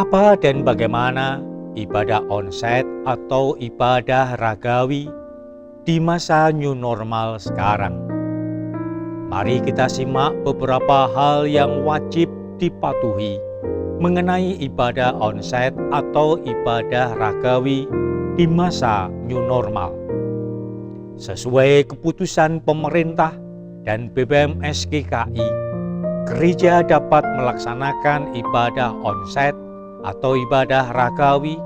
Apa dan bagaimana ibadah onsite atau ibadah ragawi di masa new normal sekarang? Mari kita simak beberapa hal yang wajib dipatuhi mengenai ibadah onsite atau ibadah ragawi di masa new normal. Sesuai keputusan pemerintah dan BPMS GKI, gereja dapat melaksanakan ibadah onsite atau ibadah ragawi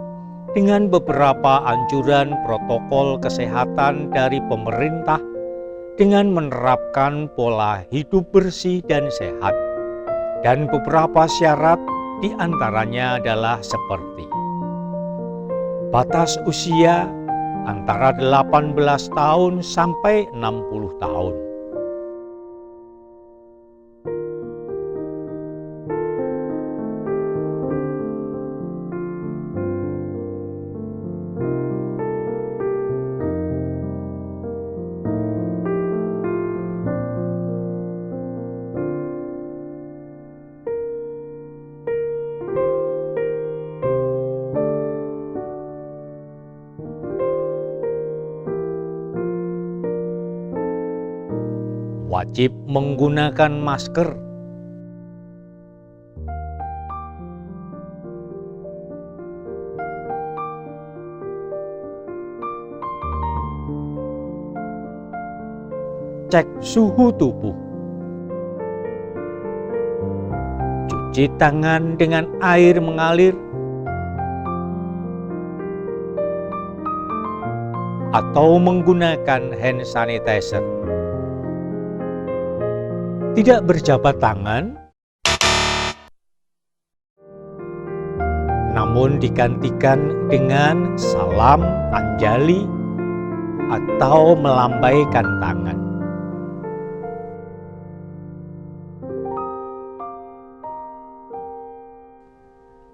dengan beberapa anjuran protokol kesehatan dari pemerintah dengan menerapkan pola hidup bersih dan sehat. Dan beberapa syarat diantaranya adalah seperti batas usia antara 18 tahun sampai 60 tahun. Wajib menggunakan masker. Cek suhu tubuh. Cuci tangan dengan air mengalir atau menggunakan hand sanitizer. Tidak berjabat tangan, namun digantikan dengan salam anjali atau melambaikan tangan.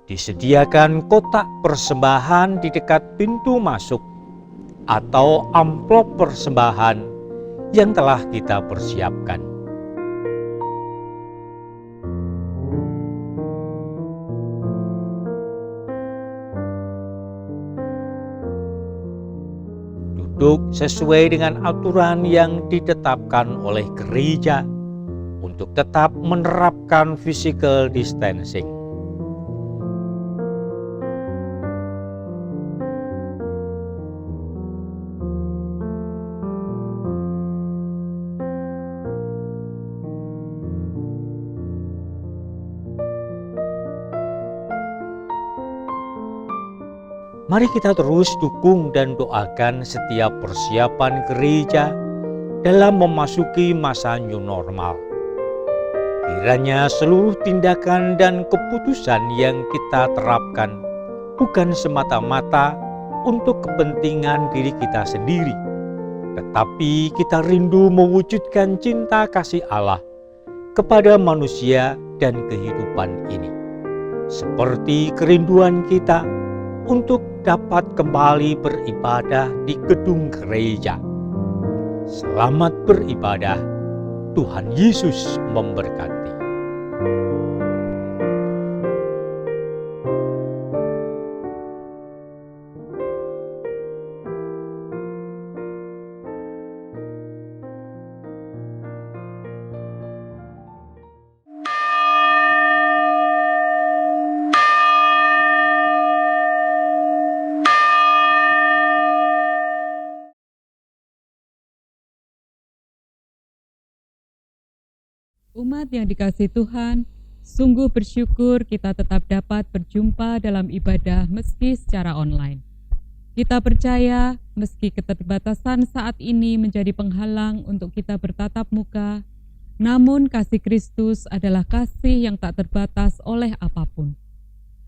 Disediakan kotak persembahan di dekat pintu masuk atau amplop persembahan yang telah kita persiapkan. Duduk sesuai dengan aturan yang ditetapkan oleh gereja untuk tetap menerapkan physical distancing. Mari kita terus dukung dan doakan setiap persiapan gereja dalam memasuki masa new normal. Kiranya seluruh tindakan dan keputusan yang kita terapkan bukan semata-mata untuk kepentingan diri kita sendiri, tetapi kita rindu mewujudkan cinta kasih Allah kepada manusia dan kehidupan ini. Seperti kerinduan kita untuk dapat kembali beribadah di gedung gereja. Selamat beribadah, Tuhan Yesus memberkati. Umat yang dikasihi Tuhan, sungguh bersyukur kita tetap dapat berjumpa dalam ibadah meski secara online. Kita percaya meski keterbatasan saat ini menjadi penghalang untuk kita bertatap muka, namun kasih Kristus adalah kasih yang tak terbatas oleh apapun.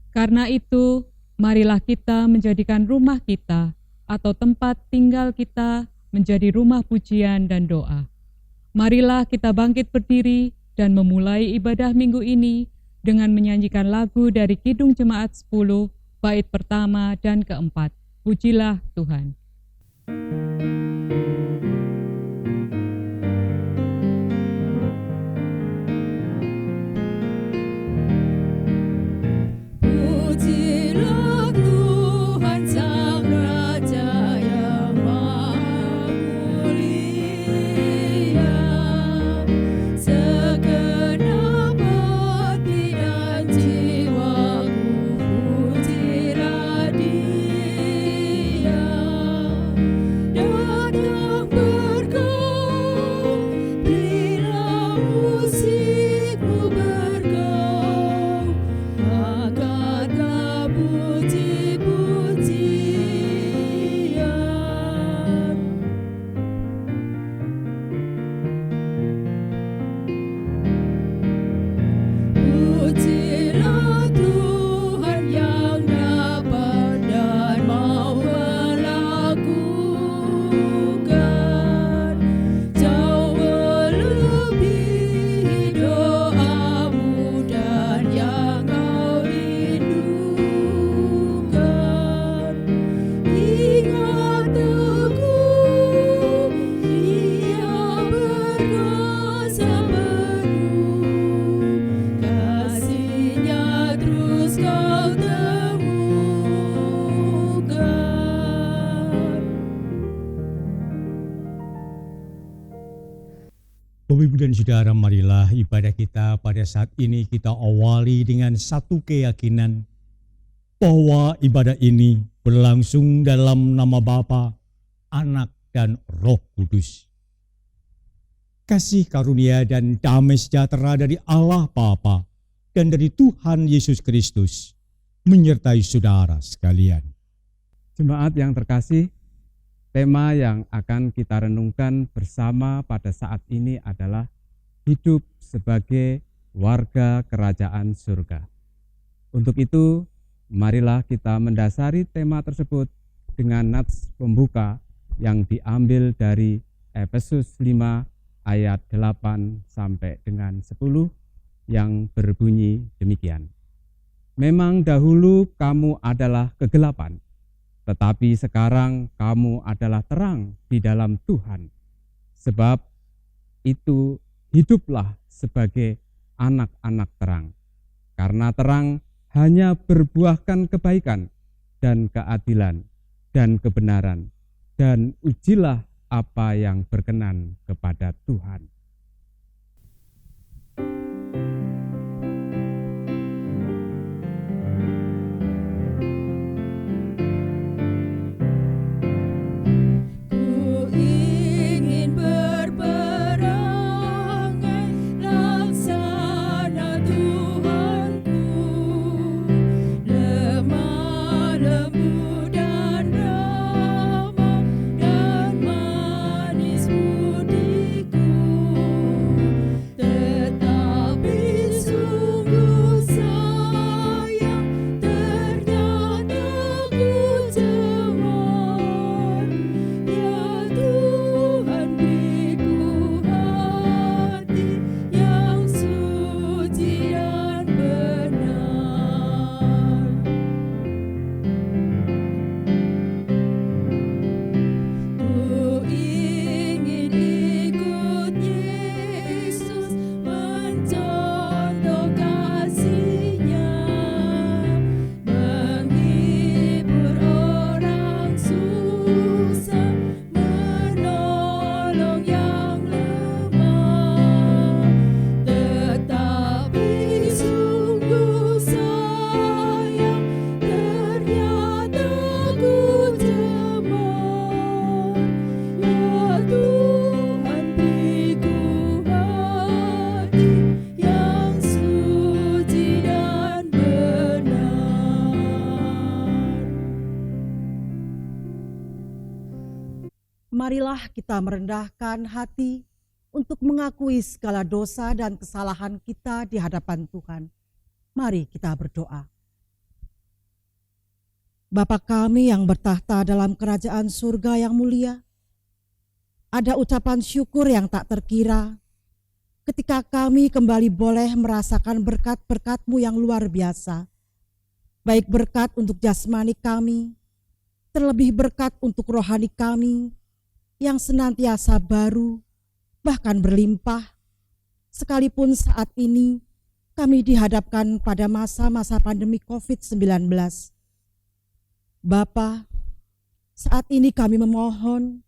Karena itu, marilah kita menjadikan rumah kita atau tempat tinggal kita menjadi rumah pujian dan doa. Marilah kita bangkit berdiri dan memulai ibadah minggu ini dengan menyanyikan lagu dari Kidung Jemaat 10, bait pertama dan keempat. Pujilah Tuhan. Puji Bapak, Ibu, dan Saudara, marilah ibadah kita pada saat ini kita awali dengan satu keyakinan bahwa ibadah ini berlangsung dalam nama Bapa, Anak, dan Roh Kudus. Kasih karunia dan damai sejahtera dari Allah Bapa dan dari Tuhan Yesus Kristus menyertai saudara sekalian. Jemaat yang terkasih, tema yang akan kita renungkan bersama pada saat ini adalah hidup sebagai warga kerajaan surga. Untuk itu, marilah kita mendasari tema tersebut dengan nats pembuka yang diambil dari Efesus 5 ayat 8 sampai dengan 10 yang berbunyi demikian. Memang dahulu kamu adalah kegelapan, tetapi sekarang kamu adalah terang di dalam Tuhan. Sebab itu hiduplah sebagai anak-anak terang. Karena terang hanya berbuahkan kebaikan dan keadilan dan kebenaran, dan ujilah apa yang berkenan kepada Tuhan. Marilah kita merendahkan hati untuk mengakui segala dosa dan kesalahan kita di hadapan Tuhan. Mari kita berdoa. Bapa kami yang bertahta dalam kerajaan surga yang mulia, ada ucapan syukur yang tak terkira ketika kami kembali boleh merasakan berkat-berkat-Mu yang luar biasa. Baik berkat untuk jasmani kami, terlebih berkat untuk rohani kami, yang senantiasa baru, bahkan berlimpah, sekalipun saat ini kami dihadapkan pada masa-masa pandemi COVID-19. Bapa, saat ini kami memohon,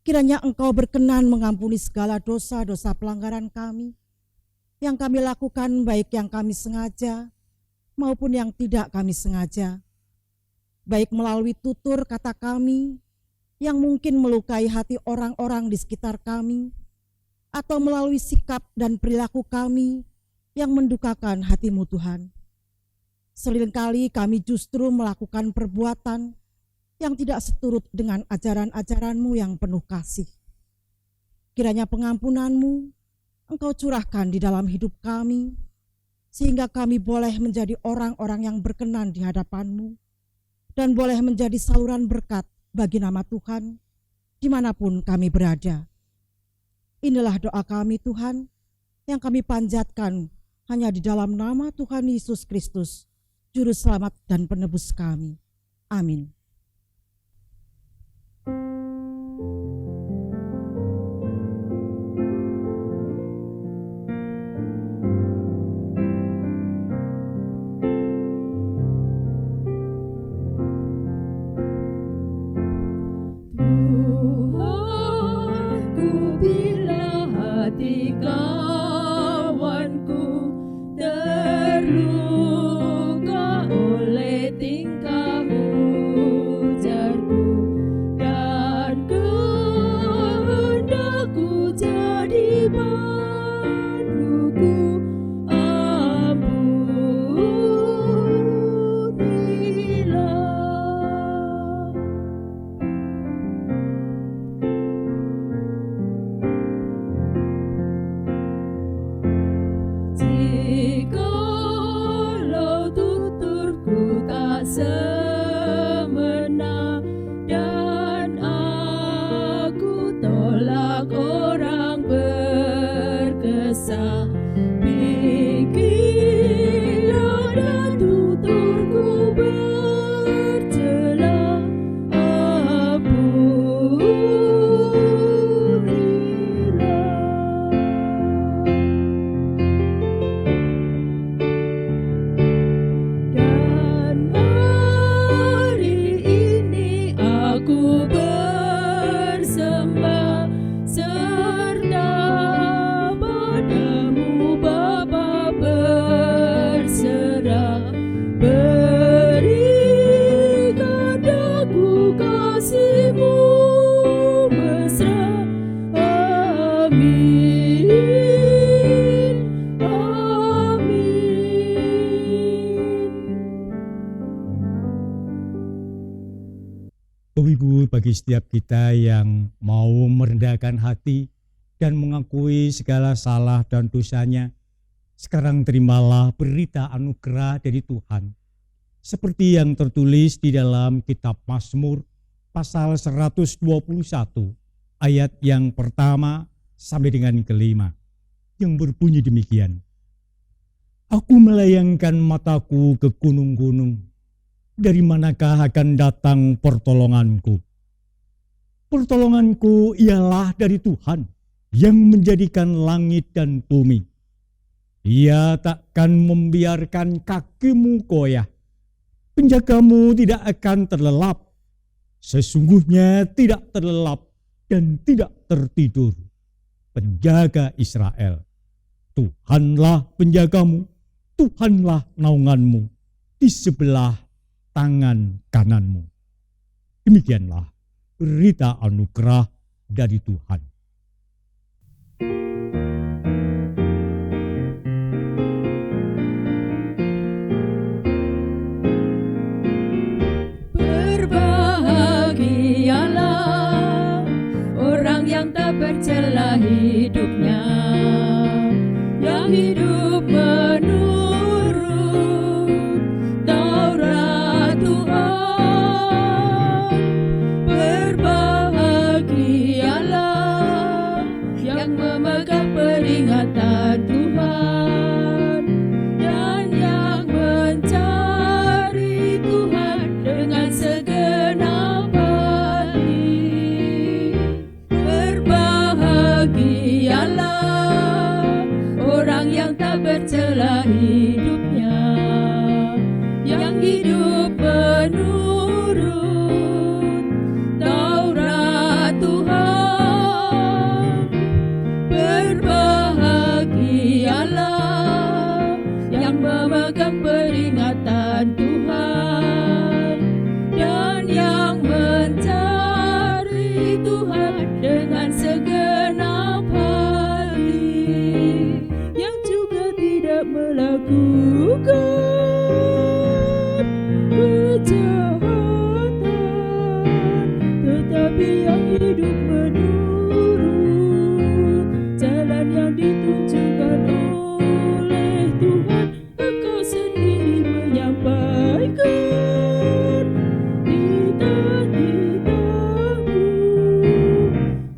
kiranya Engkau berkenan mengampuni segala dosa-dosa pelanggaran kami, yang kami lakukan baik yang kami sengaja, maupun yang tidak kami sengaja, baik melalui tutur kata kami, yang mungkin melukai hati orang-orang di sekitar kami, atau melalui sikap dan perilaku kami yang mendukakan hati-Mu Tuhan. Seringkali kami justru melakukan perbuatan yang tidak seturut dengan ajaran-ajaran-Mu yang penuh kasih. Kiranya pengampunan-Mu Engkau curahkan di dalam hidup kami, sehingga kami boleh menjadi orang-orang yang berkenan di hadapan-Mu, dan boleh menjadi saluran berkat bagi nama Tuhan, dimanapun kami berada. Inilah doa kami Tuhan, yang kami panjatkan hanya di dalam nama Tuhan Yesus Kristus, Juru Selamat dan Penebus kami. Amin. Tuhanku, bila hati Bapak Ibu, bagi setiap kita yang mau merendahkan hati dan mengakui segala salah dan dosanya, sekarang terimalah berita anugerah dari Tuhan. Seperti yang tertulis di dalam kitab Mazmur pasal 121 ayat yang pertama sampai dengan kelima, yang berbunyi demikian. Aku melayangkan mataku ke gunung-gunung, dari manakah akan datang pertolonganku? Pertolonganku ialah dari Tuhan yang menjadikan langit dan bumi. Dia takkan membiarkan kakimu goyah. Penjagamu tidak akan terlelap. Sesungguhnya tidak terlelap dan tidak tertidur. Penjaga Israel, Tuhanlah penjagamu, Tuhanlah naunganmu di sebelah tangan kananmu. Demikianlah berita anugerah dari Tuhan. Berbahagialah orang yang tak bercela hidupnya, yang hidup menurut Taurat Tuhan. Berbahagialah yang memegang peringatan Tuhan dan yang mencari Tuhan dengan segenap hati. Berbahagialah orang yang tak bercela hidupnya, yang hidup menurut Taurat Tuhan. Berbahagialah yang memegang peringatan Tuhan dan yang mencari Tuhan dengan segenap hati, yang juga tidak melakukan kejahatan, tetapi yang hidup menurut jalan yang ditunjukkan oleh Tuhan. Engkau sendiri menyampaikan titah-titah-Mu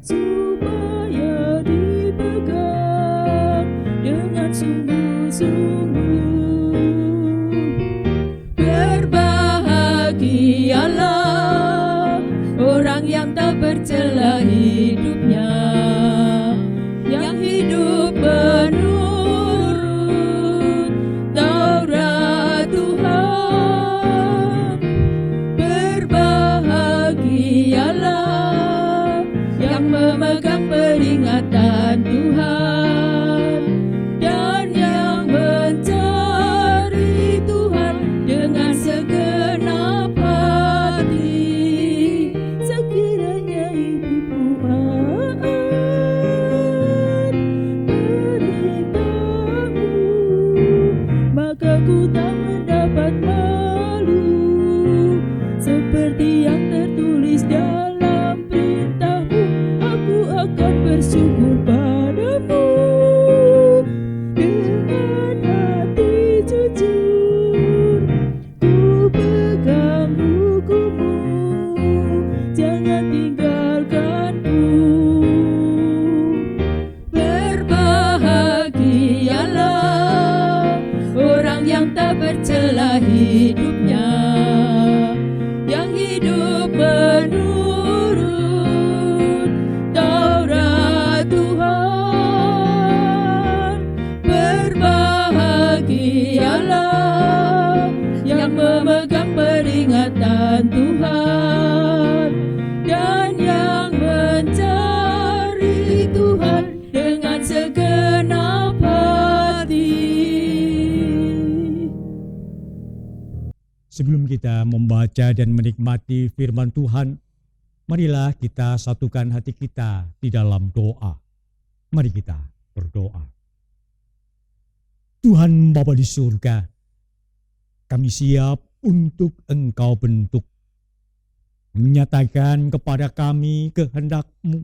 supaya dipegang dengan sungguh-sungguh. Berbahagialah orang yang tak bercela hidupnya, yang hidup menurut Taurat Tuhan. Berbahagialah yang memegang peringatan Tuhan dan yang mencari Tuhan dengan segenap hati. Sekiranya hidupmu taat perintah-Mu, maka ku tak mendapat malu. Seperti yang tertulis dalam perintah-Mu, aku akan bersyukur padamu. Dengan hati jujur ku pegang hukum-Mu, jangan tinggalkanku. Berbahagialah orang yang tak bercela hidupnya, yang hidup menurut Taurat Tuhan. Berbahagialah yang memegang peringatan Tuhan dan yang mencari Tuhan dengan segenap hati. Sebelum kita membaca dan menikmati firman Tuhan, marilah kita satukan hati kita di dalam doa. Mari kita berdoa. Tuhan Bapa di surga, kami siap untuk Engkau bentuk. menyatakan kepada kami kehendak-Mu.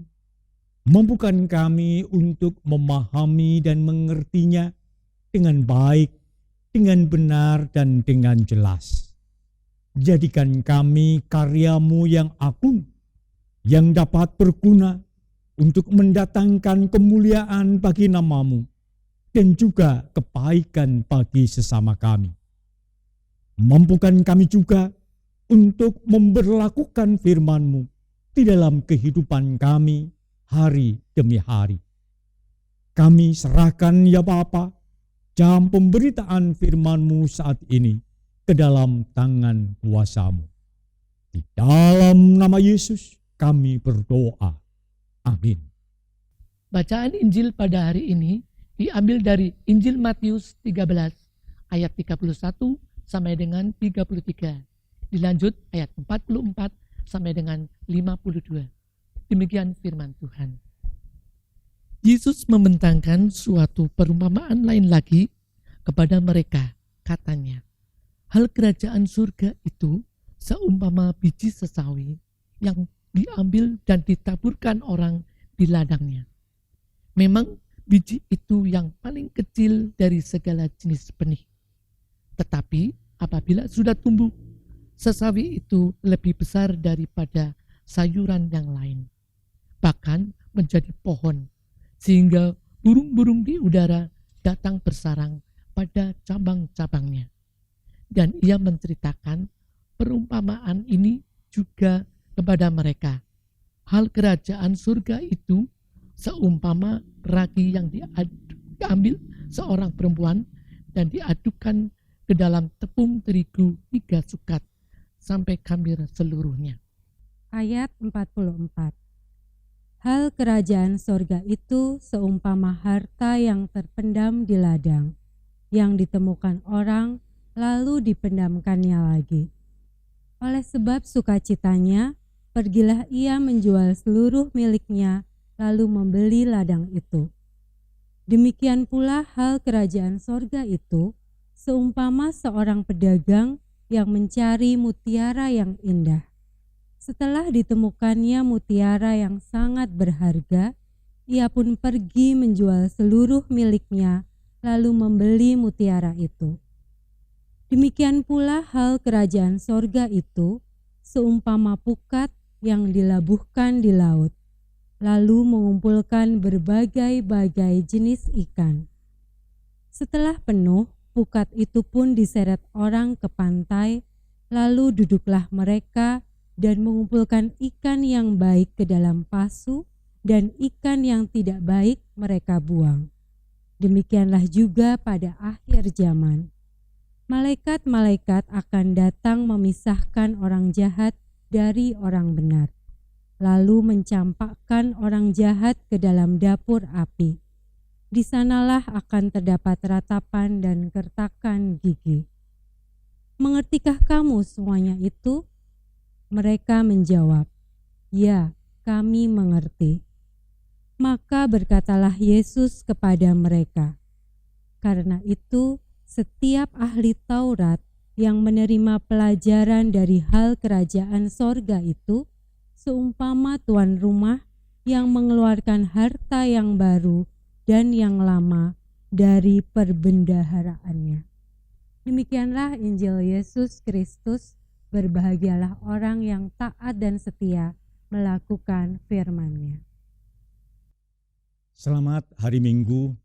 Mampukan kami untuk memahami dan mengertinya dengan baik, dengan benar, dan dengan jelas. Jadikan kami karya-Mu yang agung, yang dapat berguna untuk mendatangkan kemuliaan bagi nama-Mu dan juga kebaikan bagi sesama kami. Mampukan kami juga untuk memberlakukan firman-Mu di dalam kehidupan kami hari demi hari. Kami serahkan ya Bapa, jam pemberitaan firman-Mu saat ini ke dalam tangan kuasa-Mu. Di dalam nama Yesus kami berdoa. Amin. Bacaan Injil pada hari ini diambil dari Injil Matius 13 ayat 31 sampai dengan 33. Dilanjut ayat 44 sampai dengan 52. Demikian firman Tuhan. Yesus membentangkan suatu perumpamaan lain lagi kepada mereka. Katanya, hal kerajaan surga itu seumpama biji sesawi yang diambil dan ditaburkan orang di ladangnya. Memang biji itu yang paling kecil dari segala jenis benih. Tetapi apabila sudah tumbuh, sesawi itu lebih besar daripada sayuran yang lain. Bahkan menjadi pohon, sehingga burung-burung di udara datang bersarang pada cabang-cabangnya. Dan ia menceritakan perumpamaan ini juga kepada mereka. Hal kerajaan surga itu seumpama ragi yang diambil seorang perempuan dan diadukkan ke dalam tepung terigu 3 sukat sampai khamir seluruhnya. Ayat 44. Hal kerajaan sorga itu seumpama harta yang terpendam di ladang, yang ditemukan orang lalu dipendamkannya lagi. Oleh sebab sukacitanya, pergilah ia menjual seluruh miliknya lalu membeli ladang itu. Demikian pula hal kerajaan sorga itu seumpama seorang pedagang yang mencari mutiara yang indah. Setelah ditemukannya mutiara yang sangat berharga, ia pun pergi menjual seluruh miliknya lalu membeli mutiara itu. Demikian pula hal kerajaan sorga itu seumpama pukat yang dilabuhkan di laut, lalu mengumpulkan berbagai-bagai jenis ikan. Setelah penuh, pukat itu pun diseret orang ke pantai, lalu duduklah mereka dan mengumpulkan ikan yang baik ke dalam pasu, dan ikan yang tidak baik mereka buang. Demikianlah juga pada akhir zaman. Malaikat-malaikat akan datang memisahkan orang jahat dari orang benar, lalu mencampakkan orang jahat ke dalam dapur api. Di sanalah akan terdapat ratapan dan kertakan gigi. Mengertikah kamu semuanya itu? Mereka menjawab, ya, kami mengerti. Maka berkatalah Yesus kepada mereka, karena itu setiap ahli Taurat yang menerima pelajaran dari hal kerajaan sorga itu seumpama tuan rumah yang mengeluarkan harta yang baru dan yang lama dari perbendaharaannya. Demikianlah Injil Yesus Kristus. Berbahagialah orang yang taat dan setia melakukan firman-Nya. Selamat hari Minggu,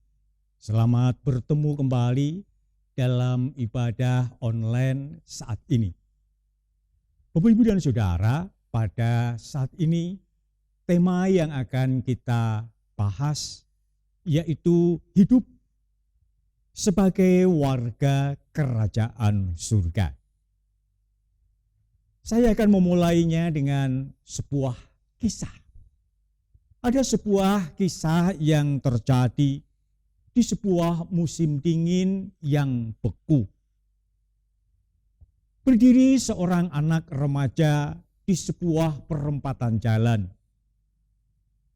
selamat bertemu kembali dalam ibadah online saat ini. Bapak, Ibu, dan Saudara, pada saat ini tema yang akan kita bahas yaitu hidup sebagai warga kerajaan surga. Saya akan memulainya dengan sebuah kisah. Ada sebuah kisah yang terjadi di sebuah musim dingin yang beku. Berdiri seorang anak remaja di sebuah perempatan jalan.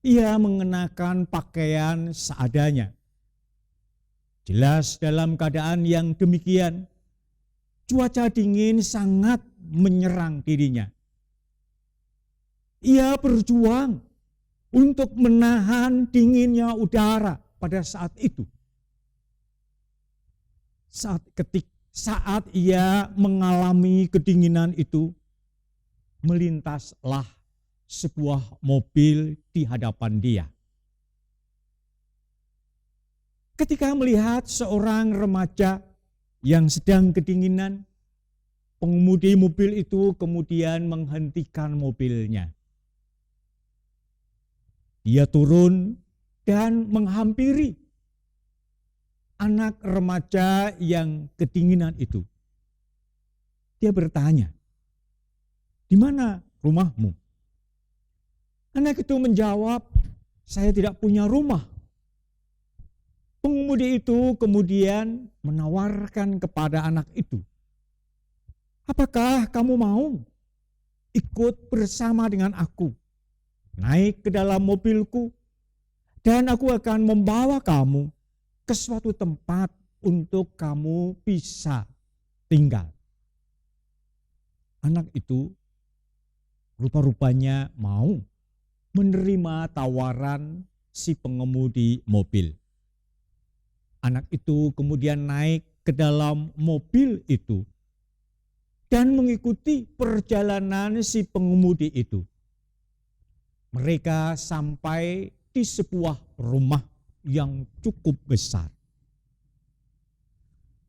Ia mengenakan pakaian seadanya. Jelas dalam keadaan yang demikian, cuaca dingin sangat menyerang dirinya. Ia berjuang untuk menahan dinginnya udara pada saat itu. Saat ia mengalami kedinginan itu, melintaslah sebuah mobil di hadapan dia. Ketika melihat seorang remaja yang sedang kedinginan, pengemudi mobil itu kemudian menghentikan mobilnya. Dia turun dan menghampiri anak remaja yang kedinginan itu. Dia bertanya, "Di mana rumahmu?" Anak itu menjawab, "Saya tidak punya rumah." Pengemudi itu kemudian menawarkan kepada anak itu, "Apakah kamu mau ikut bersama dengan aku? Naik ke dalam mobilku dan aku akan membawa kamu ke suatu tempat untuk kamu bisa tinggal." Anak itu rupa-rupanya mau menerima tawaran si pengemudi mobil. Anak itu kemudian naik ke dalam mobil itu dan mengikuti perjalanan si pengemudi itu. Mereka sampai di sebuah rumah yang cukup besar.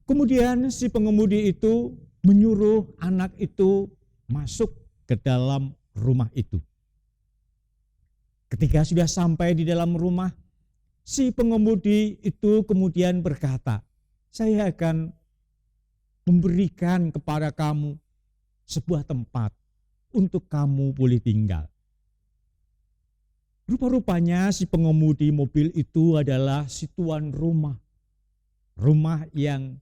Kemudian si pengemudi itu menyuruh anak itu masuk ke dalam rumah itu. Ketika sudah sampai di dalam rumah, si pengemudi itu kemudian berkata, "Saya akan memberikan kepada kamu sebuah tempat untuk kamu boleh tinggal." Rupa-rupanya si pengemudi mobil itu adalah si tuan rumah. Rumah yang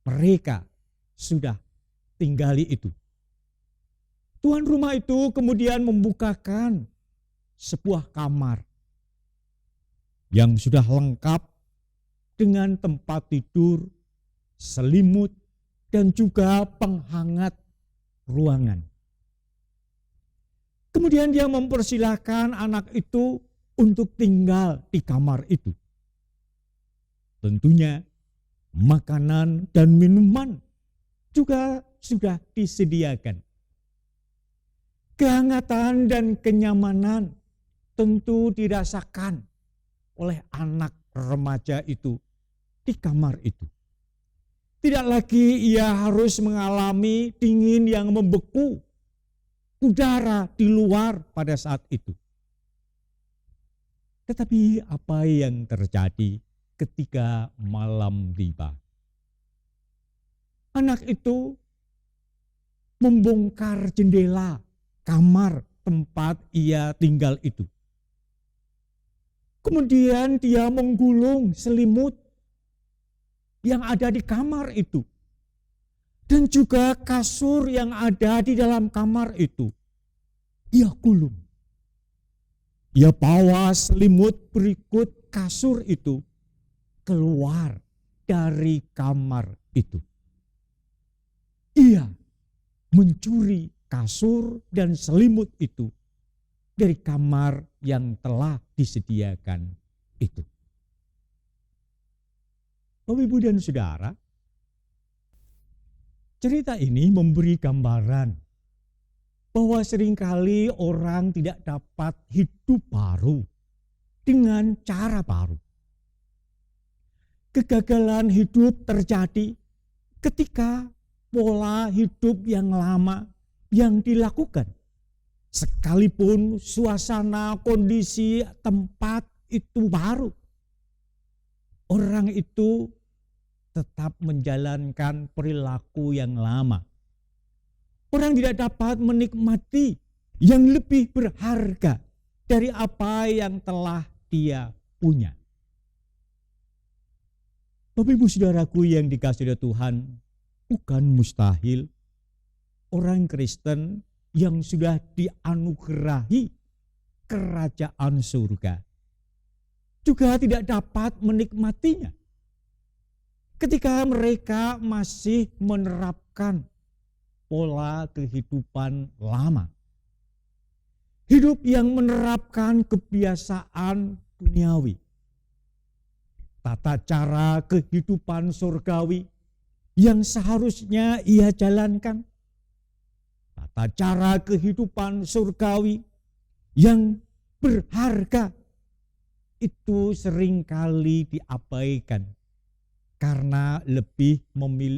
mereka sudah tinggali itu. Tuan rumah itu kemudian membukakan sebuah kamar yang sudah lengkap dengan tempat tidur, selimut, dan juga penghangat ruangan. Kemudian dia mempersilahkan anak itu untuk tinggal di kamar itu. Tentunya makanan dan minuman juga sudah disediakan. Kehangatan dan kenyamanan tentu dirasakan oleh anak remaja itu di kamar itu. Tidak lagi ia harus mengalami dingin yang membeku udara di luar pada saat itu. Tetapi apa yang terjadi ketika malam tiba? Anak itu membongkar jendela kamar tempat ia tinggal itu. Kemudian dia menggulung selimut yang ada di kamar itu. Dan juga kasur yang ada di dalam kamar itu. Ia gulung. Ia bawa selimut berikut kasur itu keluar dari kamar itu. Ia mencuri kasur dan selimut itu dari kamar yang telah disediakan itu. Bapak, Ibu, dan Saudara, cerita ini memberi gambaran bahwa seringkali orang tidak dapat hidup baru dengan cara baru. Kegagalan hidup terjadi ketika pola hidup yang lama yang dilakukan, sekalipun suasana, kondisi, tempat itu baru, orang itu tetap menjalankan perilaku yang lama. Orang tidak dapat menikmati yang lebih berharga dari apa yang telah dia punya. Bapak, Ibu, Saudaraku yang dikasihi oleh Tuhan, bukan mustahil orang Kristen yang sudah dianugerahi kerajaan surga juga tidak dapat menikmatinya ketika mereka masih menerapkan pola kehidupan lama. hidup yang menerapkan kebiasaan duniawi, tata cara kehidupan surgawi yang seharusnya ia jalankan, tata cara kehidupan surgawi yang berharga, itu seringkali diabaikan karena lebih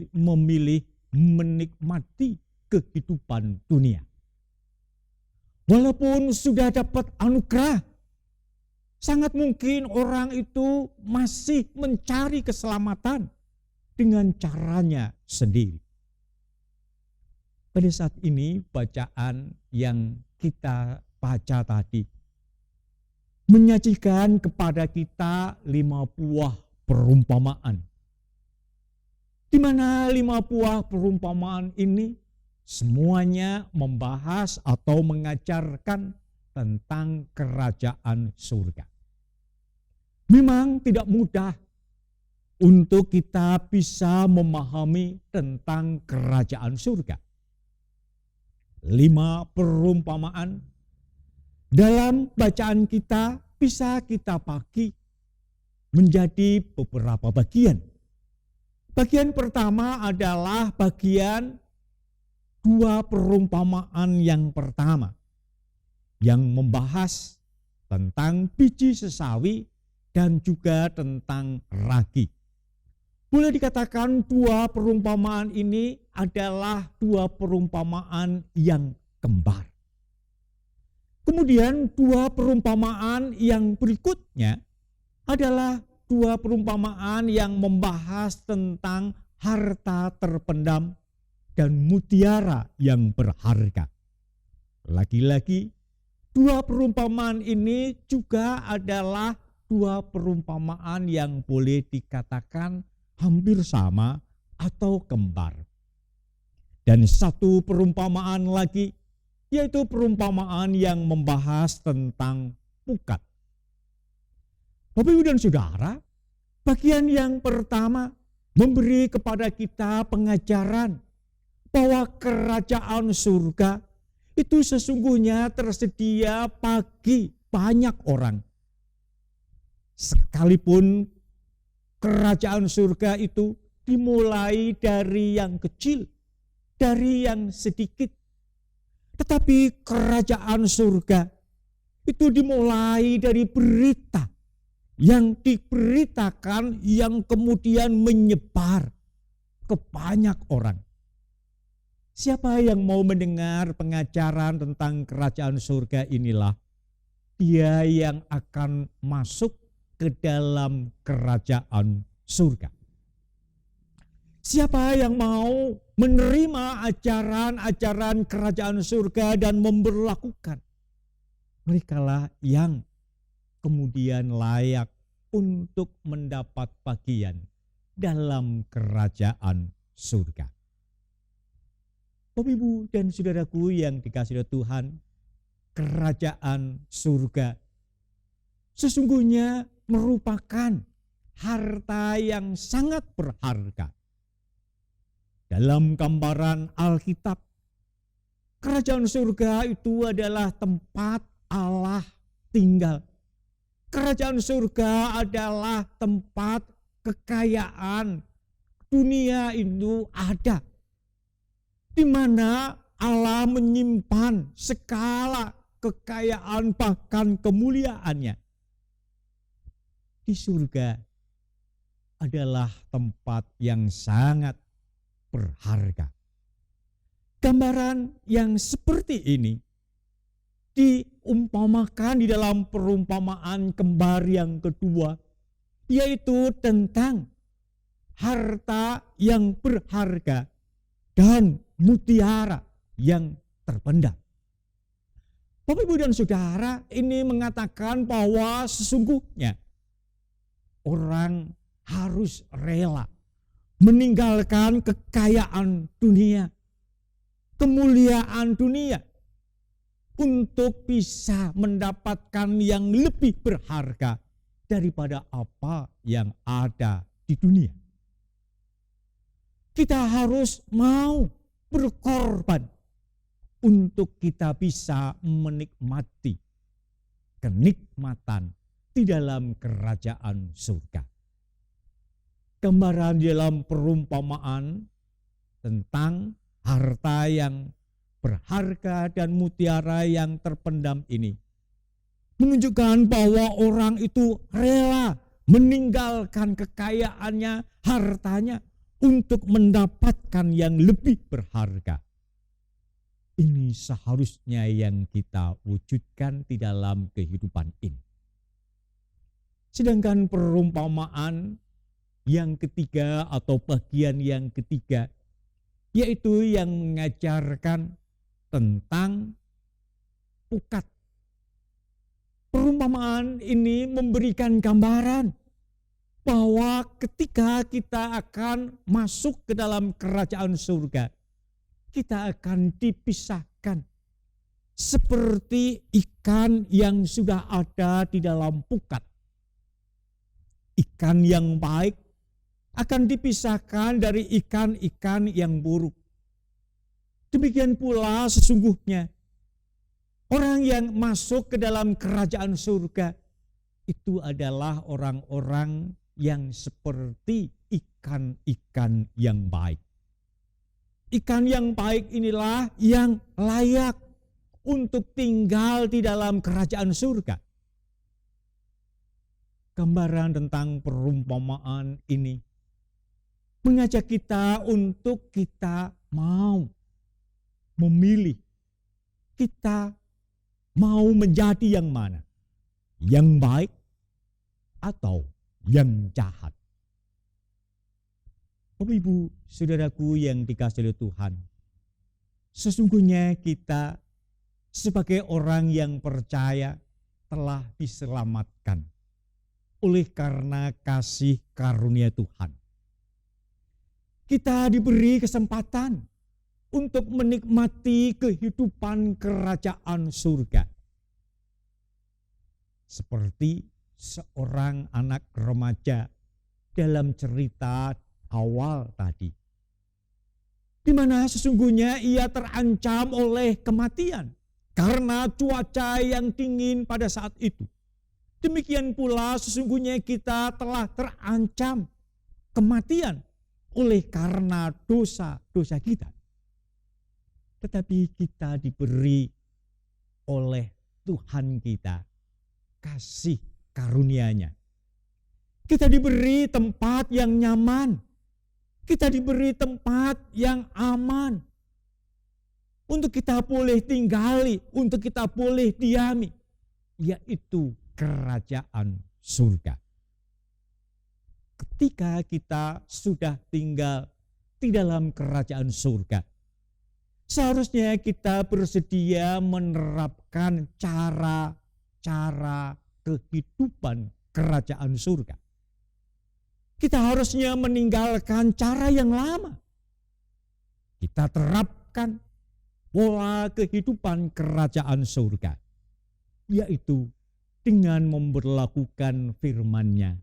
memilih menikmati kehidupan dunia. Walaupun sudah dapat anugerah, sangat mungkin orang itu masih mencari keselamatan dengan caranya sendiri. Pada saat ini bacaan yang kita baca tadi menyajikan kepada kita 5 buah perumpamaan. Di mana 5 buah perumpamaan ini semuanya membahas atau mengajarkan tentang kerajaan surga. Memang tidak mudah untuk kita bisa memahami tentang kerajaan surga. 5 perumpamaan dalam bacaan kita bisa kita bagi menjadi beberapa bagian. Bagian pertama adalah bagian 2 perumpamaan yang pertama, yang membahas tentang biji sesawi dan juga tentang ragi. Boleh dikatakan 2 perumpamaan ini adalah 2 perumpamaan yang kembar. Kemudian 2 perumpamaan yang berikutnya adalah 2 perumpamaan yang membahas tentang harta terpendam dan mutiara yang berharga. Lagi-lagi 2 perumpamaan ini juga adalah 2 perumpamaan yang boleh dikatakan hampir sama atau kembar. Dan 1 perumpamaan lagi, yaitu perumpamaan yang membahas tentang pukat. Bapak Ibu dan Saudara, bagian yang pertama memberi kepada kita pengajaran bahwa kerajaan surga itu sesungguhnya tersedia bagi banyak orang. Sekalipun kerajaan surga itu dimulai dari yang kecil, dari yang sedikit. Tetapi kerajaan surga itu dimulai dari berita yang diberitakan yang kemudian menyebar ke banyak orang. Siapa yang mau mendengar pengajaran tentang kerajaan surga inilah dia yang akan masuk ke dalam kerajaan surga. Siapa yang mau menerima ajaran-ajaran kerajaan surga dan memberlakukan, merekalah yang kemudian layak untuk mendapat bagian dalam kerajaan surga. Bapak, Ibu, dan saudaraku yang dikasihi Tuhan, kerajaan surga sesungguhnya merupakan harta yang sangat berharga. Dalam gambaran Alkitab, kerajaan surga itu adalah tempat Allah tinggal. Kerajaan surga adalah tempat kekayaan dunia itu ada, di mana Allah menyimpan segala kekayaan bahkan kemuliaannya. Di surga adalah tempat yang sangat berharga. Gambaran yang seperti ini diumpamakan di dalam perumpamaan kembar yang kedua, yaitu tentang harta yang berharga dan mutiara yang terpendam. Bapak, Ibu, dan Saudara, ini mengatakan bahwa sesungguhnya orang harus rela meninggalkan kekayaan dunia, kemuliaan dunia, untuk bisa mendapatkan yang lebih berharga daripada apa yang ada di dunia. Kita harus mau berkorban, untuk kita bisa menikmati kenikmatan di dalam kerajaan surga. Gambaran dalam perumpamaan tentang harta yang berharga dan mutiara yang terpendam ini menunjukkan bahwa orang itu rela meninggalkan kekayaannya, hartanya untuk mendapatkan yang lebih berharga. Ini seharusnya yang kita wujudkan di dalam kehidupan ini. Sedangkan perumpamaan yang ketiga atau bagian yang ketiga, yaitu yang mengajarkan tentang pukat. Perumpamaan ini memberikan gambaran bahwa ketika kita akan masuk ke dalam kerajaan surga, kita akan dipisahkan seperti ikan yang sudah ada di dalam pukat. Ikan yang baik akan dipisahkan dari ikan-ikan yang buruk. Demikian pula sesungguhnya orang yang masuk ke dalam kerajaan surga itu adalah orang-orang yang seperti ikan-ikan yang baik. Ikan yang baik inilah yang layak untuk tinggal di dalam kerajaan surga. Gambaran tentang perumpamaan ini mengajak kita untuk kita mau memilih, kita mau menjadi yang mana? Yang baik atau yang jahat? Bapak Ibu, saudaraku yang dikasihi oleh Tuhan, sesungguhnya kita sebagai orang yang percaya telah diselamatkan oleh karena kasih karunia Tuhan. Kita diberi kesempatan untuk menikmati kehidupan kerajaan surga. Seperti seorang anak remaja dalam cerita awal tadi, di mana sesungguhnya ia terancam oleh kematian karena cuaca yang dingin pada saat itu. Demikian pula sesungguhnya kita telah terancam kematian oleh karena dosa-dosa kita. Tetapi kita diberi oleh Tuhan kita kasih karunia-Nya. Kita diberi tempat yang nyaman. Kita diberi tempat yang aman. Untuk kita boleh tinggali, untuk kita boleh diami. Yaitu kerajaan surga. Ketika kita sudah tinggal di dalam kerajaan surga, seharusnya kita bersedia menerapkan cara kehidupan kerajaan surga. Kita harusnya meninggalkan cara yang lama. Kita terapkan pola kehidupan kerajaan surga, yaitu dengan memberlakukan firman-Nya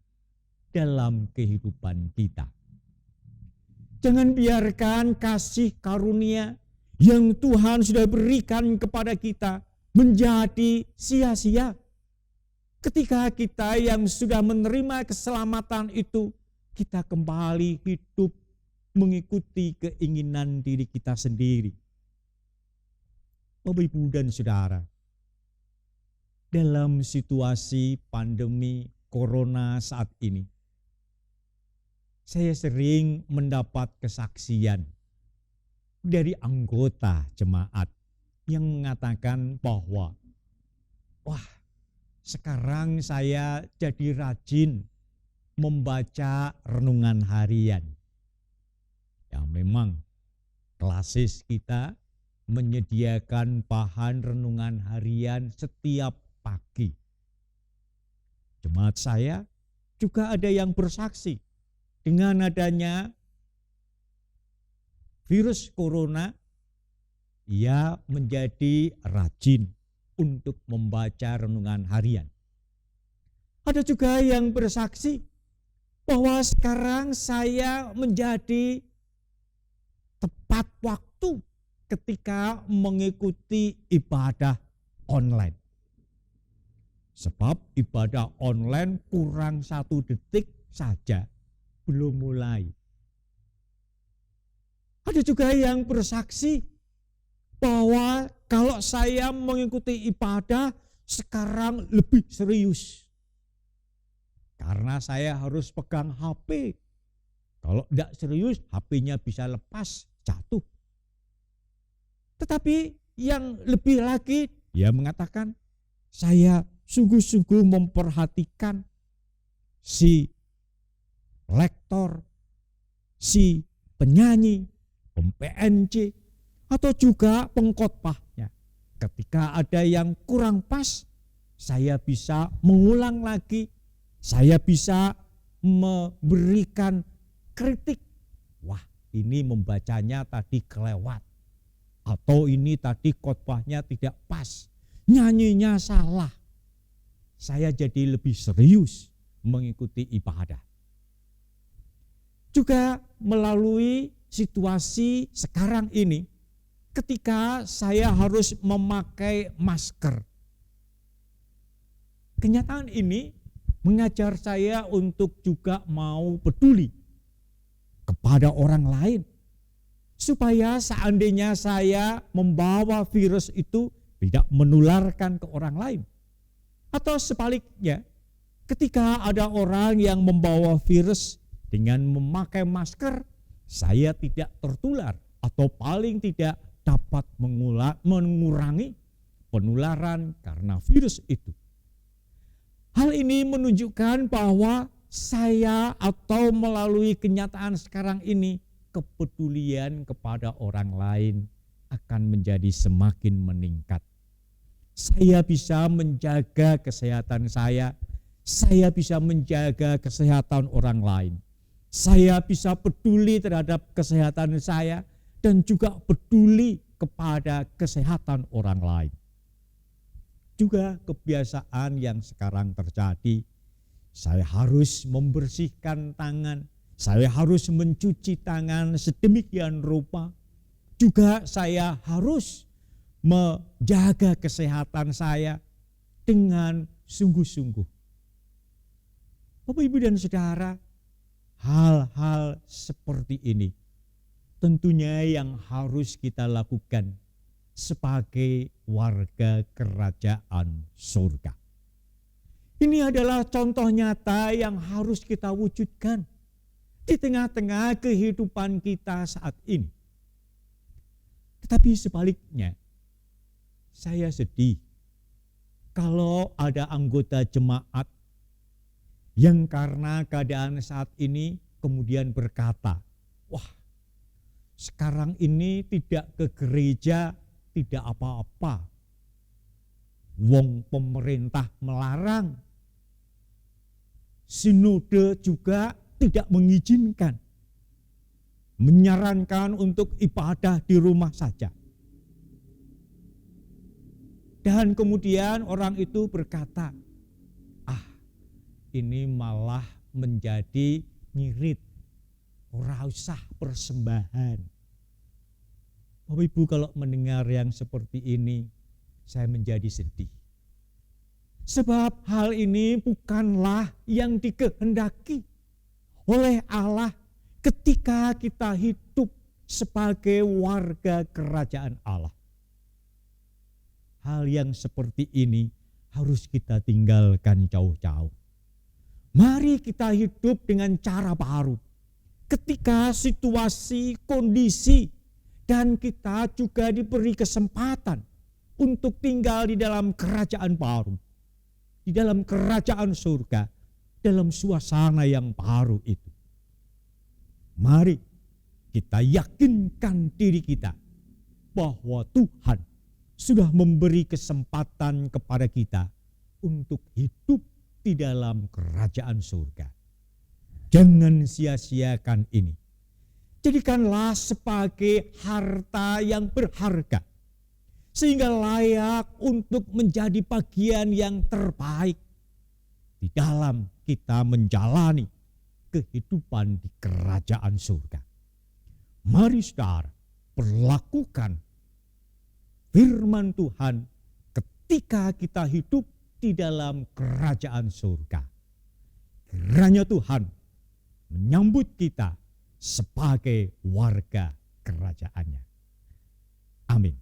dalam kehidupan kita. Jangan biarkan kasih karunia yang Tuhan sudah berikan kepada kita menjadi sia-sia. Ketika kita yang sudah menerima keselamatan itu, kita kembali hidup mengikuti keinginan diri kita sendiri. Bapak, Ibu, dan Saudara, dalam situasi pandemi corona saat ini, saya sering mendapat kesaksian dari anggota jemaat yang mengatakan bahwa, wah, sekarang saya jadi rajin membaca renungan harian. Ya, memang klasis kita menyediakan bahan renungan harian setiap pagi. Jemaat saya juga ada yang bersaksi dengan adanya virus corona, ia menjadi rajin untuk membaca renungan harian. Ada juga yang bersaksi bahwa sekarang saya menjadi tepat waktu ketika mengikuti ibadah online. Sebab ibadah online kurang 1 detik saja belum mulai. Ada juga yang bersaksi bahwa kalau saya mengikuti ibadah sekarang lebih serius. Karena saya harus pegang HP. Kalau tidak serius, HP-nya bisa lepas, jatuh. Tetapi yang lebih lagi, dia mengatakan, saya sungguh-sungguh memperhatikan si lektor, si penyanyi, PNJ, atau juga pengkhotbahnya. Ketika ada yang kurang pas, saya bisa mengulang lagi, saya bisa memberikan kritik. Wah, ini membacanya tadi kelewat. Atau ini tadi khotbahnya tidak pas. Nyanyinya salah. Saya jadi lebih serius mengikuti ibadah. Juga melalui situasi sekarang ini, ketika saya harus memakai masker. Kenyataan ini mengajar saya untuk juga mau peduli kepada orang lain. Supaya seandainya saya membawa virus itu tidak menularkan ke orang lain. Atau sebaliknya, ketika ada orang yang membawa virus dengan memakai masker, saya tidak tertular atau paling tidak dapat mengurangi penularan karena virus itu. Hal ini menunjukkan bahwa saya atau melalui kenyataan sekarang ini, kepedulian kepada orang lain akan menjadi semakin meningkat. Saya bisa menjaga kesehatan saya bisa menjaga kesehatan orang lain. Saya bisa peduli terhadap kesehatan saya dan juga peduli kepada kesehatan orang lain. Juga kebiasaan yang sekarang terjadi, saya harus membersihkan tangan, saya harus mencuci tangan sedemikian rupa. Juga saya harus menjaga kesehatan saya dengan sungguh-sungguh. Bapak, Ibu, dan Saudara, hal-hal seperti ini tentunya yang harus kita lakukan sebagai warga kerajaan surga. Ini adalah contoh nyata yang harus kita wujudkan di tengah-tengah kehidupan kita saat ini. Tetapi sebaliknya, saya sedih kalau ada anggota jemaat yang karena keadaan saat ini kemudian berkata, wah, sekarang ini tidak ke gereja tidak apa-apa. Wong pemerintah melarang. Sinode juga tidak mengizinkan. Menyarankan untuk ibadah di rumah saja. Dan kemudian orang itu berkata, ini malah menjadi ngirit, ora usah persembahan. Bapak Ibu, kalau mendengar yang seperti ini, saya menjadi sedih. Sebab hal ini bukanlah yang dikehendaki oleh Allah ketika kita hidup sebagai warga kerajaan Allah. Hal yang seperti ini harus kita tinggalkan jauh-jauh. Mari kita hidup dengan cara baru. Ketika situasi, kondisi, dan kita juga diberi kesempatan untuk tinggal di dalam kerajaan baru. Di dalam kerajaan surga, dalam suasana yang baru itu. Mari kita yakinkan diri kita bahwa Tuhan sudah memberi kesempatan kepada kita untuk hidup di dalam kerajaan surga. Jangan sia-siakan ini. Jadikanlah sebagai harta yang berharga, sehingga layak untuk menjadi bagian yang terbaik di dalam kita menjalani kehidupan di kerajaan surga. Mari saudara, perlakukan firman Tuhan ketika kita hidup di dalam kerajaan surga. Kiranya Tuhan menyambut kita sebagai warga kerajaannya. Amin.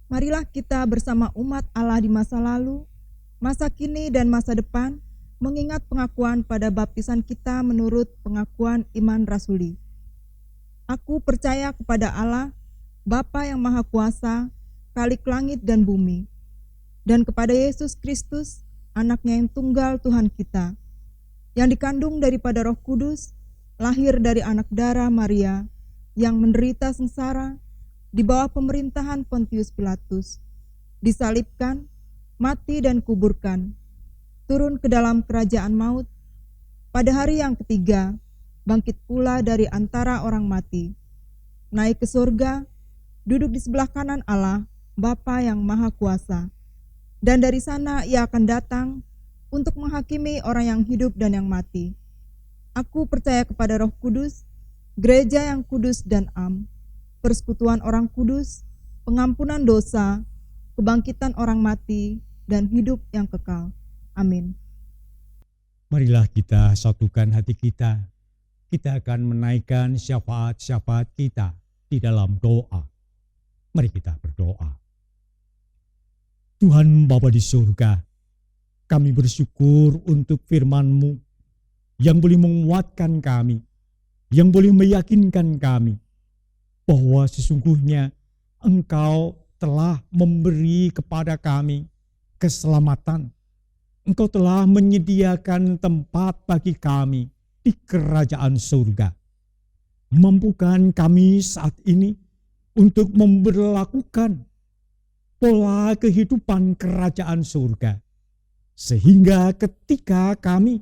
Marilah kita bersama umat Allah di masa lalu, masa kini dan masa depan, mengingat pengakuan pada baptisan kita menurut pengakuan iman rasuli. Aku percaya kepada Allah, Bapa yang Maha Kuasa, Khalik langit dan bumi, dan kepada Yesus Kristus, anaknya yang tunggal Tuhan kita, yang dikandung daripada Roh Kudus, lahir dari anak darah Maria, yang menderita sengsara, di bawah pemerintahan Pontius Pilatus, disalibkan, mati dan kuburkan, turun ke dalam kerajaan maut, pada hari yang ketiga, bangkit pula dari antara orang mati, naik ke surga, duduk di sebelah kanan Allah, Bapa yang Maha Kuasa, dan dari sana ia akan datang untuk menghakimi orang yang hidup dan yang mati. Aku percaya kepada Roh Kudus, gereja yang kudus dan am, persekutuan orang kudus, pengampunan dosa, kebangkitan orang mati, dan hidup yang kekal. Amin. Marilah kita satukan hati kita. Kita akan menaikkan syafaat-syafaat kita di dalam doa. Mari kita berdoa. Tuhan Bapa di surga, kami bersyukur untuk firman-Mu yang boleh menguatkan kami, yang boleh meyakinkan kami bahwa sesungguhnya Engkau telah memberi kepada kami keselamatan. Engkau telah menyediakan tempat bagi kami di kerajaan surga. Mampukan kami saat ini untuk memberlakukan pola kehidupan kerajaan surga, sehingga ketika kami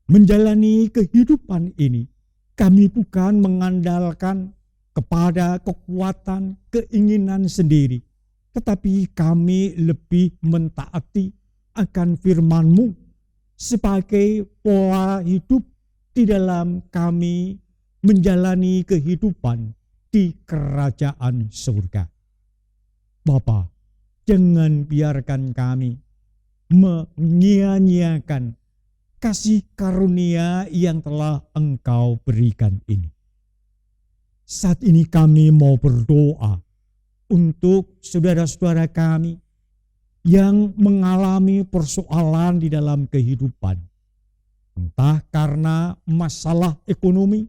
menjalani kehidupan ini, kami bukan mengandalkan kepada kekuatan keinginan sendiri, tetapi kami lebih mentaati akan firman-Mu sebagai pola hidup di dalam kami menjalani kehidupan di kerajaan surga. Bapa, jangan biarkan kami menyia-nyiakan kasih karunia yang telah Engkau berikan ini. Saat ini kami mau berdoa untuk saudara-saudara kami yang mengalami persoalan di dalam kehidupan. Entah karena masalah ekonomi,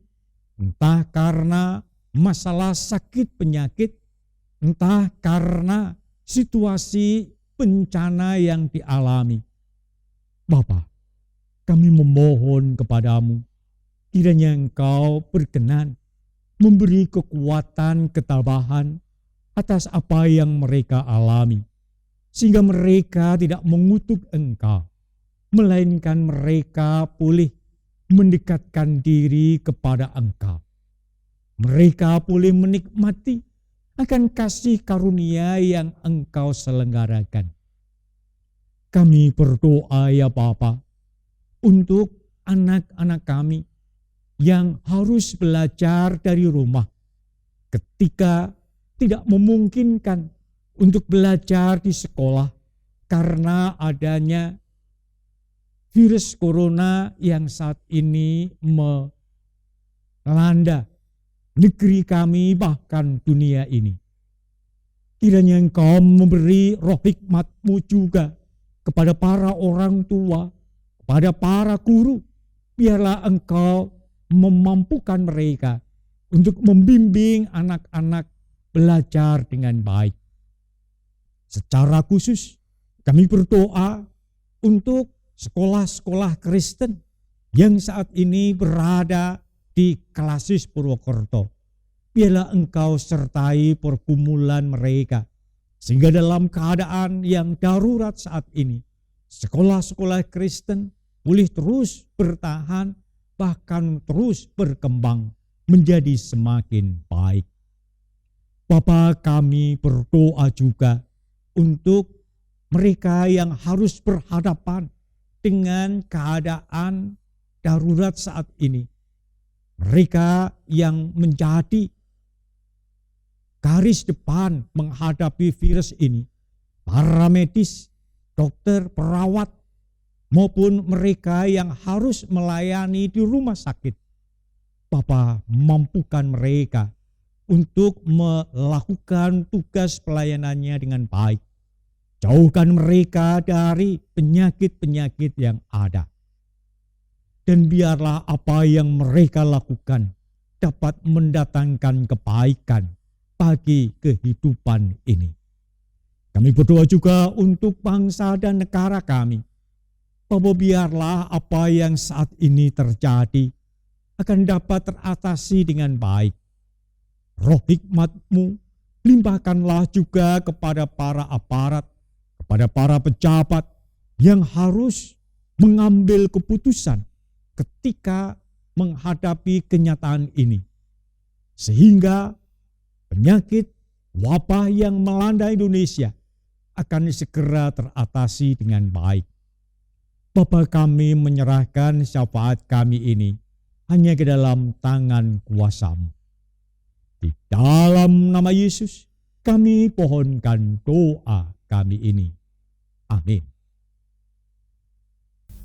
entah karena masalah sakit penyakit, entah karena situasi bencana yang dialami. Bapa, kami memohon kepadamu, kiranya Engkau berkenan memberi kekuatan ketabahan atas apa yang mereka alami, sehingga mereka tidak mengutuk Engkau, melainkan mereka boleh mendekatkan diri kepada Engkau. Mereka boleh menikmati akan kasih karunia yang Engkau selenggarakan. Kami berdoa ya Bapa, untuk anak-anak kami yang harus belajar dari rumah ketika tidak memungkinkan untuk belajar di sekolah karena adanya virus corona yang saat ini melanda negeri kami bahkan dunia ini. Kiranya Engkau memberi roh hikmat-Mu juga kepada para orang tua, kepada para guru. Biarlah Engkau memampukan mereka untuk membimbing anak-anak belajar dengan baik. Secara khusus kami berdoa untuk sekolah-sekolah Kristen yang saat ini berada di Klasis Purwokerto. Biarlah Engkau sertai pergumulan mereka, sehingga dalam keadaan yang darurat saat ini, sekolah-sekolah Kristen boleh terus bertahan, bahkan terus berkembang menjadi semakin baik. Bapa, kami berdoa juga untuk mereka yang harus berhadapan dengan keadaan darurat saat ini. Mereka yang menjadi garis depan menghadapi virus ini, para medis, dokter, perawat, maupun mereka yang harus melayani di rumah sakit. Bapa, mampukan mereka untuk melakukan tugas pelayanannya dengan baik. Jauhkan mereka dari penyakit-penyakit yang ada. Dan biarlah apa yang mereka lakukan dapat mendatangkan kebaikan bagi kehidupan ini. Kami berdoa juga untuk bangsa dan negara kami. Bapa, biarlah apa yang saat ini terjadi akan dapat teratasi dengan baik. Roh hikmat-Mu limpahkanlah juga kepada para aparat, kepada para pejabat yang harus mengambil keputusan ketika menghadapi kenyataan ini. Sehingga penyakit wabah yang melanda Indonesia akan segera teratasi dengan baik. Bapa, kami menyerahkan syafaat kami ini hanya ke dalam tangan kuasa-Mu. Di dalam nama Yesus kami pohonkan doa kami ini. Amin.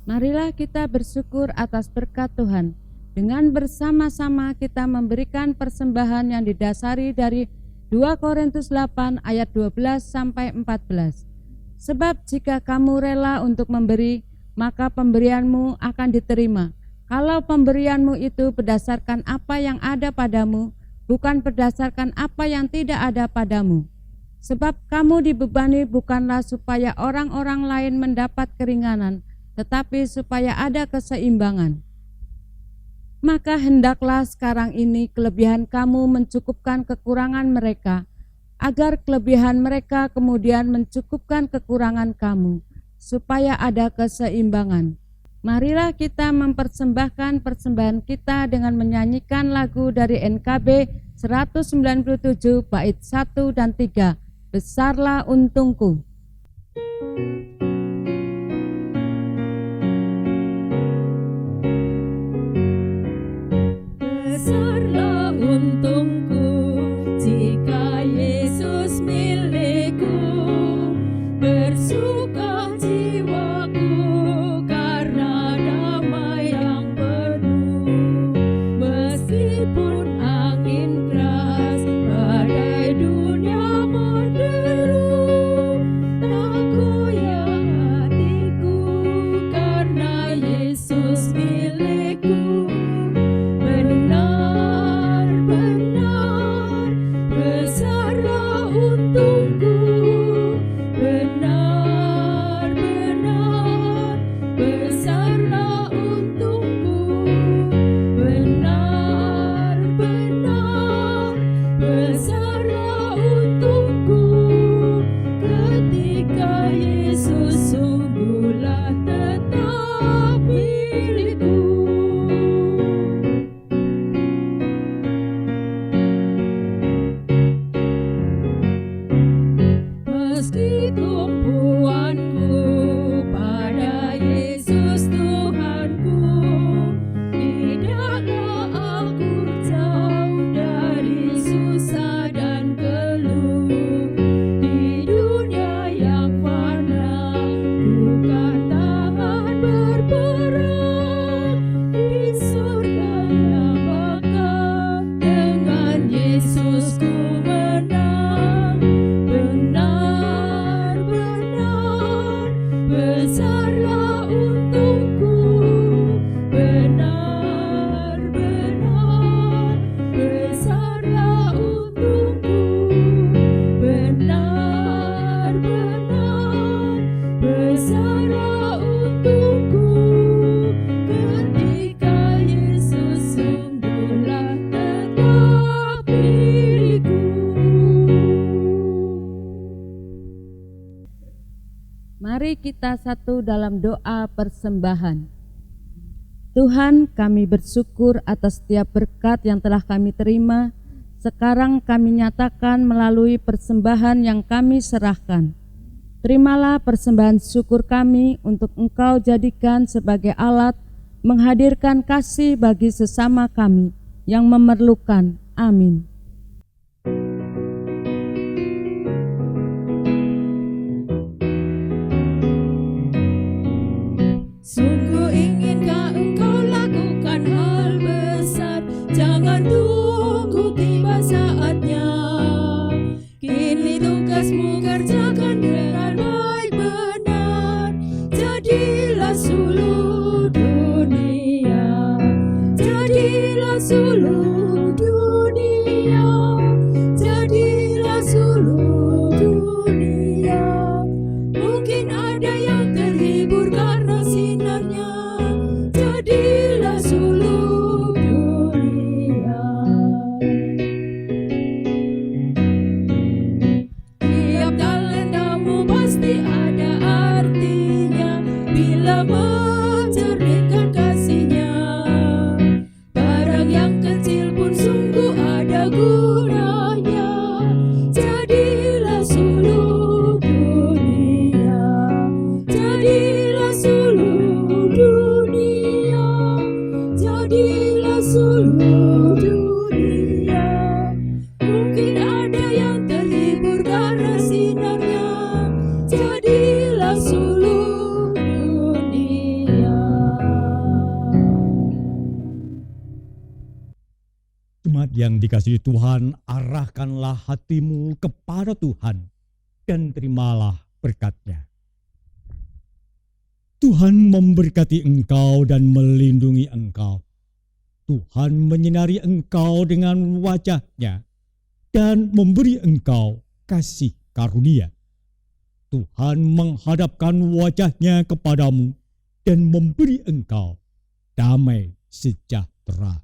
Marilah kita bersyukur atas berkat Tuhan. Dengan bersama-sama kita memberikan persembahan yang didasari dari 2 Korintus 8 ayat 12 sampai 14. Sebab jika kamu rela untuk memberi, maka pemberianmu akan diterima. Kalau pemberianmu itu berdasarkan apa yang ada padamu, bukan berdasarkan apa yang tidak ada padamu. Sebab kamu dibebani bukanlah supaya orang-orang lain mendapat keringanan, tetapi supaya ada keseimbangan. Maka hendaklah sekarang ini kelebihan kamu mencukupkan kekurangan mereka, agar kelebihan mereka kemudian mencukupkan kekurangan kamu, supaya ada keseimbangan. Marilah kita mempersembahkan persembahan kita dengan menyanyikan lagu dari NKB 197 bait 1 dan 3, Besarlah Untungku. Besarlah untungku jika Yesus milikku, bersuka jiwaku karena damai yang penuh. Meskipun angin keras, badai dunia menderu, tak goyah kita satu dalam doa persembahan. Tuhan, kami bersyukur atas setiap berkat yang telah kami terima. Sekarang kami nyatakan melalui persembahan yang kami serahkan. Terimalah persembahan syukur kami untuk Engkau jadikan sebagai alat menghadirkan kasih bagi sesama kami yang memerlukan. Amin. Sungguh inginkah engkau lakukan hal besar, jangan tunggu tiba saatnya. Kini tugasmu kerjakan dengan baik benar, jadilah suluh dunia, jadilah suluh dunia, jadilah suluh dunia. Mungkin ada yang terhibur karena sinarnya, jadilah suluh dunia. Tiap talentamu pasti ada artinya bila mencernihkan kasihnya. Barang yang kecil pun sungguh ada gunanya, jadilah suluh dunia, jadilah suluh dunia, jadilah suluh dunia. Mungkin ada yang terhibur karena sinarnya, jadilah suluh dunia. Jemaat yang dikasihi Tuhan, arahkanlah hatimu kepada Tuhan dan terimalah berkat-Nya. Tuhan memberkati engkau dan melindungi engkau. Tuhan menyinari engkau dengan wajah-Nya dan memberi engkau kasih karunia. Tuhan menghadapkan wajah-Nya kepadamu dan memberi engkau damai sejahtera.